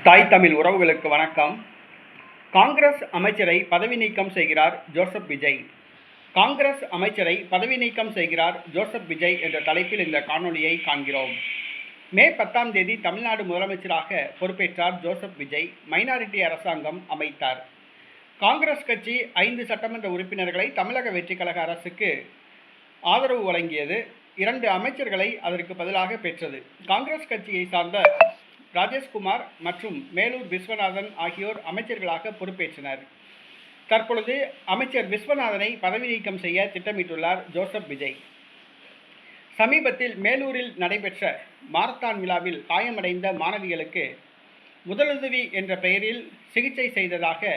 தாய் தமிழ் உறவுகளுக்கு வணக்கம். காங்கிரஸ் அமைச்சரை பதவி நீக்கம் செய்கிறார் ஜோசப் விஜய். காங்கிரஸ் அமைச்சரை பதவி நீக்கம் செய்கிறார் ஜோசப் விஜய் என்ற தலைப்பில் இந்த காணொலியை காண்கிறோம். மே 10ஆம் தேதி தமிழ்நாடு முதலமைச்சராக பொறுப்பேற்றார் ஜோசப் விஜய். மைனாரிட்டி அரசாங்கம் அமைத்தார். காங்கிரஸ் கட்சி 5 சட்டமன்ற உறுப்பினர்களை தமிழக வெற்றி கழக அரசுக்கு ஆதரவு வழங்கியது. 2 அமைச்சர்களை அதற்கு பதிலாக பெற்றது. காங்கிரஸ் கட்சியை சார்ந்த ராஜேஷ்குமார் மற்றும் மேலூர் விஸ்வநாதன் ஆகியோர் அமைச்சர்களாக பொறுப்பேற்றனர். தற்பொழுது அமைச்சர் விஸ்வநாதனை பதவி நீக்கம் செய்ய திட்டமிட்டுள்ளார் ஜோசப் விஜய். சமீபத்தில் மேலூரில் நடைபெற்ற மாரத்தான் விழாவில் காயமடைந்த மாணவிகளுக்கு முதலுதவி என்ற பெயரில் சிகிச்சை செய்ததாக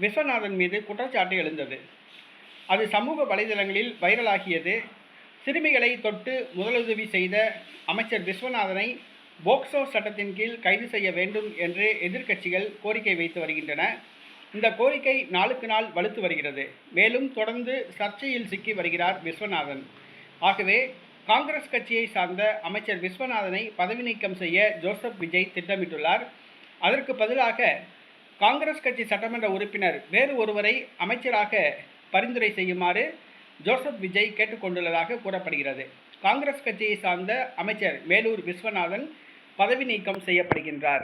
விஸ்வநாதன் மீது குற்றச்சாட்டு எழுந்தது. அது சமூக வலைதளங்களில் வைரலாகியது. சிறுமிகளை தொட்டு முதலுதவி செய்த அமைச்சர் விஸ்வநாதனை போக்சோ சட்டத்தின் கீழ் கைது செய்ய வேண்டும் என்று எதிர்க்கட்சிகள் கோரிக்கை வைத்து வருகின்றன. இந்த கோரிக்கை நாளுக்கு நாள் வலுத்து வருகிறது. மேலும் தொடர்ந்து சர்ச்சையில் சிக்கி வருகிறார் விஸ்வநாதன். ஆகவே காங்கிரஸ் கட்சியை சார்ந்த அமைச்சர் விஸ்வநாதனை பதவி நீக்கம் செய்ய ஜோசப் விஜய் திட்டமிட்டுள்ளார். அதற்கு பதிலாக காங்கிரஸ் கட்சி சட்டமன்ற உறுப்பினர் வேறு ஒருவரை அமைச்சராக பரிந்துரை செய்யுமாறு ஜோசப் விஜய் கேட்டுக்கொண்டுள்ளதாக கூறப்படுகிறது. காங்கிரஸ் கட்சியை சார்ந்த அமைச்சர் மேலூர் விஸ்வநாதன் பதவி நீக்கம் செய்யப்படுகின்றார்.